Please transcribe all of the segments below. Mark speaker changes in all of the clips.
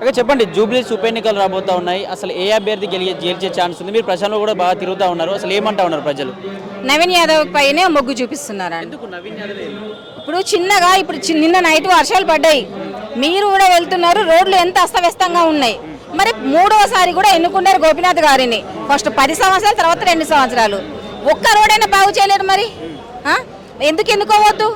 Speaker 1: Okay చెప్పండి, జూబ్లీస్ ఉప ఎన్నికలు రాబోతా ఉన్నాయి. అసలు ఏ అభ్యర్థి గెలిచే ఛాన్స్ ఉంది? మీరు ప్రజల్లో కూడా బాగా తిరుగుతూ ఉన్నారు. అసలు ఏమంటా ఉన్నారు ప్రజలు?
Speaker 2: నవీన్ యాదవ్ పైనే మొగ్గు చూపిస్తున్నారండి.
Speaker 1: ఎందుకు నవీన్ యాదవ్?
Speaker 2: ఇప్పుడు చిన్నగా నిన్న నైట్ వర్షాలు పడ్డాయి, మీరు కూడా వెళ్తున్నారు, రోడ్లు ఎంత అస్తవ్యస్తంగా ఉన్నాయి. మరి మూడోసారి కూడా ఎన్నుకున్నారు గోపీనాథ్ గారిని. ఫస్ట్ 10 సంవత్సరాలు, తర్వాత 2 సంవత్సరాలు. ఒక్క రోడైనా బాగు చేయలేరు. మరి ఎందుకు ఎన్నుకోవద్దు?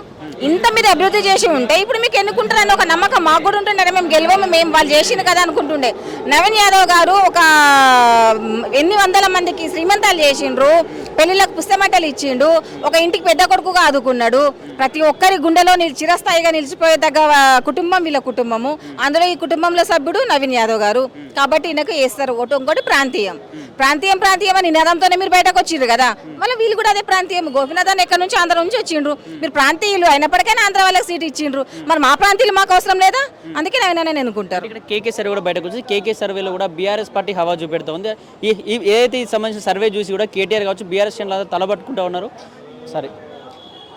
Speaker 2: ఇంత మీరు అభివృద్ధి చేసి ఉంటే ఇప్పుడు మీకు ఎన్నుకుంటారని ఒక నమ్మకం మాకు కూడా ఉంటుండే. మేము గెలవము, మేము వాళ్ళు చేసింది కదా అనుకుంటుండే. నవీన్ యాదవ్ గారు ఒక ఎన్ని వందల మందికి శ్రీమంతాలు చేసిండ్రు, పెళ్లిళ్ళకు పుస్తమట్టలు ఇచ్చిండు, ఒక ఇంటికి పెద్ద కొడుకుగా ఆదుకున్నాడు. ప్రతి ఒక్కరి గుండెలో చిరస్థాయిగా నిలిచిపోయేదగ్గ కుటుంబం వీళ్ళ కుటుంబము. అందులో ఈ కుటుంబంలో సభ్యుడు నవీన్ యాదవ్ గారు. కాబట్టి ఈయనకు వేస్తారు ఓటు. ఇంకోటి ప్రాంతీయం అని నినాదంతోనే మీరు బయటకు వచ్చిండ్రు కదా, మళ్ళీ వీళ్ళు కూడా అదే ప్రాంతీయం. గోపీనాథ్ అని ఎక్కడి నుంచి, ఆంధ్ర నుంచి వచ్చిండ్రు. మీరు ప్రాంతీయులు అయినప్పటికైనా ఆంధ్ర వాళ్ళకి సీట్ ఇచ్చిండ్రు. మరి మా ప్రాంతీయులు మాకు అవసరం లేదా? అందుకే నవీన్ ఎన్నుకుంటారు.
Speaker 1: ఇక్కడ కేకే సర్వే కూడా బయటకు వచ్చింది. కేకే సర్వేలో కూడా బీఆర్ఎస్ పార్టీ హవా చూపెడుతుంది. ఏదైతే ఈ సంబంధించిన సర్వే చూసి కూడా కేటీఆర్ కావచ్చు బీఆర్ఎస్ శ్రేణులంతా తలబట్టుకుంటూ ఉన్నారు. సరే,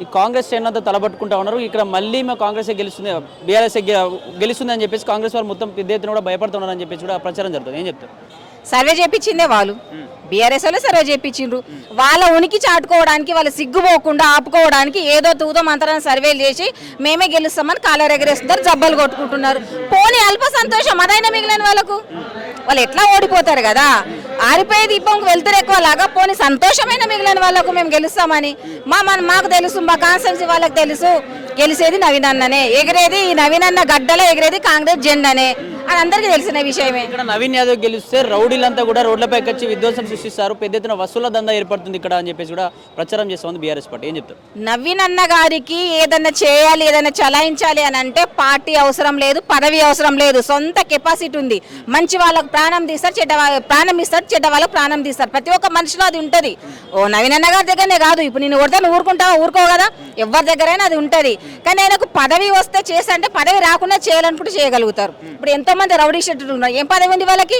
Speaker 1: ఈ కాంగ్రెస్ శ్రేణులంతా తలబట్టుకుంటూ ఉన్నారు. ఇక్కడ మళ్ళీ మా కాంగ్రెస్ గెలుస్తుంది, బీఆర్ఎస్ గెలుస్తుంది అని చెప్పేసి కాంగ్రెస్ వాళ్ళు మొత్తం పెద్ద ఎత్తున కూడా భయపడుతున్నారని చెప్పేసి కూడా ప్రచారం జరుగుతుంది. ఏం చెప్తారు?
Speaker 2: సర్వే చేపించిందే వాళ్ళు, బీఆర్ఎస్ వాళ్ళు సర్వే చేపించిండ్రు. వాళ్ళ ఉనికి చాటుకోవడానికి, వాళ్ళు సిగ్గుపోకుండా ఆపుకోవడానికి ఏదో తూదో మంత్రాన్ని సర్వేలు చేసి మేమే గెలుస్తామని కాలర్ ఎగరేస్తున్నారు, జబ్బలు కొట్టుకుంటున్నారు. పోనీ అల్ప సంతోషం అదైనా మిగిలిన వాళ్ళకు. వాళ్ళు ఎట్లా ఓడిపోతారు కదా, ఆరిపోయే దీపంకి వెళ్తారు ఎక్కువ లాగా. పోనీ సంతోషమైన మిగిలిన వాళ్ళకు మేము గెలుస్తామని మాకు తెలుసు, మా కాన్స్టిట్యున్సీ వాళ్ళకి తెలుసు, గెలిచేది నవీన్ అన్ననే, ఎగిరేది ఈ నవీన్ అన్న గడ్డలో ఎగిరేది కాంగ్రెస్ జెండానే అని అందరికీ తెలిసిన విషయమే.
Speaker 1: ఇక్కడ నవీన్ యాదవ్ గెలిస్తే రౌడీలంతా కూడా రోడ్లపైకి వచ్చి విధ్వంసం సృష్టిస్తారు, పెద్ద ఎత్తున వసూల దందా ఏర్పడుతుంది ఇక్కడ అని చెప్పేసి కూడా ప్రచారం చేస్తుంది బీఆర్ఎస్ పార్టీ. ఏం చెప్తారు?
Speaker 2: నవీన్ అన్న గారికి ఏదైనా చేయాలి, ఏదైనా చలాయించాలి అని అంటే పార్టీ అవసరం లేదు, పదవి అవసరం లేదు. సొంత కెపాసిటీ ఉంది. మంచి వాళ్ళకు ప్రాణం తీస్తారు, ప్రాణం ఇస్తారు, చెడ్డ వాళ్ళకు ప్రాణం తీస్తారు. ప్రతి ఒక్క మనిషిలో అది ఉంటుంది. ఓ నవీన్ అన్న గారి దగ్గరనే కాదు, ఇప్పుడు నేను కొడతాను ఊరుకుంటావా? ఊరుకోవు కదా, ఎవరి దగ్గరైనా అది ఉంటుంది. కానీ ఆయనకు పదవి వస్తే చేస్తా అంటే పదవి రాకుండా చేయాలనుకుంటే చేయగలుగుతారు. ఇప్పుడు ఎంతో మంది రౌడీ షీటర్లు ఉన్నారు, ఏం పదవి ఉంది వాళ్ళకి?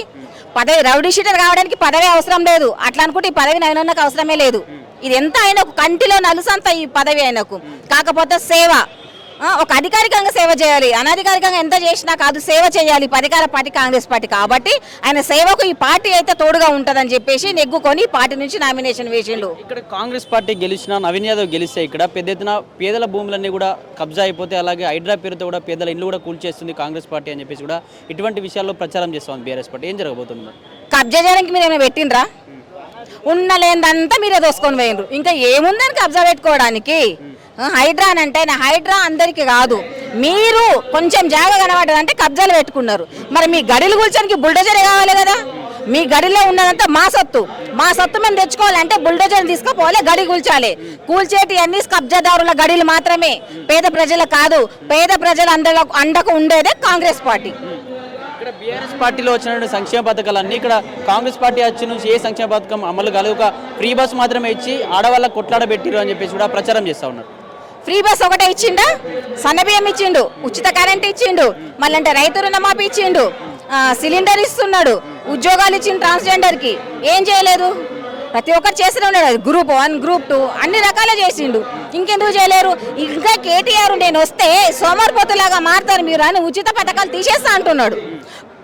Speaker 2: పదవి రౌడీ షీటర్ కావడానికి పదవి అవసరం లేదు. అట్లా అనుకుంటే ఈ పదవి నవీనన్నకు అవసరమే లేదు. ఇది ఎంత ఆయనకు కంటిలో నలుసంత ఈ పదవి ఆయనకు. కాకపోతే సేవ, ఒక అధికారికంగా సేవ చేయాలి, అనధికారికంగా ఎంత చేసినా కాదు, సేవ చేయాలి. అధికార పార్టీ కాంగ్రెస్ పార్టీ కాబట్టి ఆయన సేవకు ఈ పార్టీ అయితే తోడుగా ఉంటుందని చెప్పేసి నెగ్గుకొని పార్టీ నుంచి నామినేషన్ వేసిండు.
Speaker 1: ఇక్కడ కాంగ్రెస్ పార్టీ గెలిచినా, నవీన్ యాదవ్ గెలిస్తే ఇక్కడ పెద్ద ఎత్తున పేదల భూములన్నీ కూడా కబ్జా అయిపోతే, అలాగే హైడ్రా పేరుతో కూడా పేదల ఇల్లు కూడా కూల్చేస్తుంది కాంగ్రెస్ పార్టీ అని చెప్పేసి కూడా ఇటువంటి విషయాల్లో ప్రచారం చేస్తాం బీఆర్ఎస్ పార్టీ. ఏం జరగబోతుంది?
Speaker 2: కబ్జా చేయడానికి మీరు ఏమైనా పెట్టిండ్రా? ఉన్న లేదంతా మీరే దోసుకొని పోయినరు. ఇంకా ఏముందని కబ్జా పెట్టుకోవడానికి? హైడ్రా అని అంటే హైడ్రా అందరికీ కాదు, మీరు కొంచెం జాగా కనబడ్డదంటే కబ్జాలు పెట్టుకున్నారు. మరి మీ గడిలు కూల్చడానికి బుల్డోజరే కావాలి కదా. మీ గడిలో ఉన్నదంతా మా సొత్తు మేము తెచ్చుకోవాలంటే బుల్డోజర్ తీసుకుపోవాలి, గడి కూల్చాలి. కూల్చేటి అన్ని కబ్జాదారుల గడిలు మాత్రమే, పేద ప్రజలు కాదు. పేద ప్రజల అండకు ఉండేదే కాంగ్రెస్ పార్టీ.
Speaker 1: ఇక్కడ బీఆర్ఎస్ పార్టీలో వచ్చిన సంక్షేమ పథకాలన్నీ ఇక్కడ కాంగ్రెస్ పార్టీ వచ్చి నుంచి ఏ సంక్షేమ పథకం అమలు కాలేదు. ఒక ఫ్రీ బస్ మాత్రమే ఇచ్చి ఆడవాళ్ళ కొట్లాడబెట్టిరు అని చెప్పేసి కూడా ప్రచారం చేస్తూ ఉన్నారు.
Speaker 2: ఫ్రీ బస్ ఒకటే ఇచ్చిండా? సన్నబియ్యం ఇచ్చిండు, ఉచిత కరెంట్ ఇచ్చిండు, మళ్ళీ రైతు రుణమాఫీ ఇచ్చిండు, సిలిండర్ ఇస్తున్నాడు, ఉద్యోగాలు ఇచ్చిండు ట్రాన్స్జెండర్కి. ఏం చేయలేదు? ప్రతి ఒక్కరు చేస్తూనే ఉన్నాడు. గ్రూప్ 1, గ్రూప్ 2 అన్ని రకాలు చేసిండు. ఇంకెందుకు చేయలేరు? ఇంకా కేటీఆర్ నేను వస్తే సోమరిపోతులాగా మారుతారు మీరు అని ఉచిత పథకాలు తీసేస్తా అంటున్నాడు.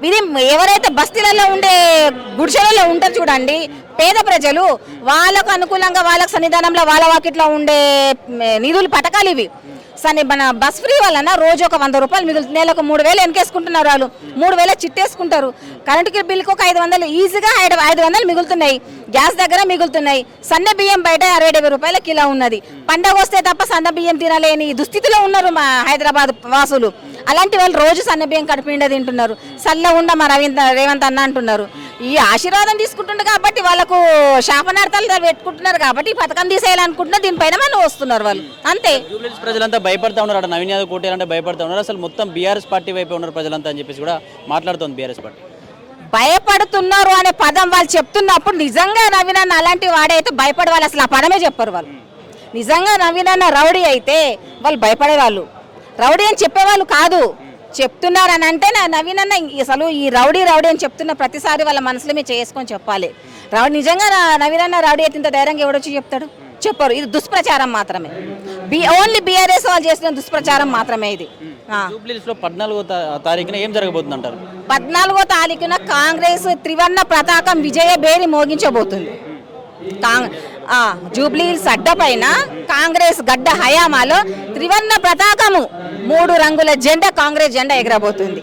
Speaker 2: ఇది ఎవరైతే బస్తీలలో ఉండే గుడిసెలలో ఉంటారు చూడండి పేద ప్రజలు, వాళ్ళకు అనుకూలంగా వాళ్ళకు సన్నిధానంలో వాళ్ళ వాకిట్లో ఉండే నిధులు పథకాలు ఇవి. మన బస్ ఫ్రీ వలన రోజు ఒక 100 రూపాయలు మిగులుతుంది. నెలకు 3000 వెనకేసుకుంటున్నారు. వాళ్ళు 3000 చిట్టేసుకుంటారు. కరెంటు బిల్లుకు ఒక 500 ఈజీగా 500 మిగులుతున్నాయి. గ్యాస్ దగ్గర మిగులుతున్నాయి. సన్న బియ్యం బయట 60-70 రూపాయల కిలో ఉన్నది. పండగ వస్తే తప్ప సన్న బియ్యం తినలేని దుస్థితిలో ఉన్నారు మా హైదరాబాద్ వాసులు. అలాంటి వాళ్ళు రోజు సన్న బియ్యం కడుపునిండా తింటున్నారు. సల్ల ఉండ మా రేవంత్ అన్న అంటున్నారు. ఈ ఆశీర్వాదం తీసుకుంటుండే కాబట్టి వాళ్ళకు శాపనార్థాలు పెట్టుకుంటున్నారు కాబట్టి ఈ పథకం తీసేయాలనుకుంటున్నారు. దీనిపైన మనం వస్తున్నారు వాళ్ళు, అంతే.
Speaker 1: ప్రజలంతా భయపడతా ఉన్నారు, నవీన్ యాదవ్ కోటేయాలంటే భయపడతా ఉన్నారు. అసలు మొత్తం బీఆర్ఎస్ పార్టీ వైపే ఉన్నారు ప్రజలంతా అని చెప్పేసి కూడా మాట్లాడుతోంది బీఆర్ఎస్ పార్టీ.
Speaker 2: భయపడుతున్నారు అనే పదం వాళ్ళు చెప్తున్నప్పుడు నిజంగా నవీన్ అన్న అలాంటి వాడైతే భయపడే వాళ్ళు అసలు ఆ పదమే చెప్పరు వాళ్ళు. నిజంగా నవీన్ అన్న రౌడీ అయితే వాళ్ళు భయపడేవాళ్ళు, రౌడీ అని చెప్పేవాళ్ళు కాదు. చెప్తున్నారని అంటే నవీన్ అన్న అసలు ఈ రౌడీ అని చెప్తున్న ప్రతిసారి వాళ్ళ మనసులో మీరు చేసుకొని చెప్పాలి. నిజంగా నవీన్ అన్న రౌడీ అయితే ఇంత ధైర్యంగా ఎవడొచ్చి చెప్తాడు? చెప్పరు. ఇది దుష్ప్రచారం మాత్రమే. ఓన్లీ బీఆర్ఎస్ వాళ్ళు చేసిన దుష్ప్రచారం మాత్రమే ఇది.
Speaker 1: జూబ్లీస్లో 14వ తారీఖున ఏం జరగబోతుంది అంటారు?
Speaker 2: 14వ తారీఖున కాంగ్రెస్ త్రివర్ణ పతాకం విజయ బేరి మోగించబోతుంది. జూబ్లీహిల్స్ అడ్డ పైన కాంగ్రెస్ గడ్డ హయామాలో త్రివర్ణ పతాకము 3 రంగుల జెండా కాంగ్రెస్ జెండా ఎగరబోతుంది.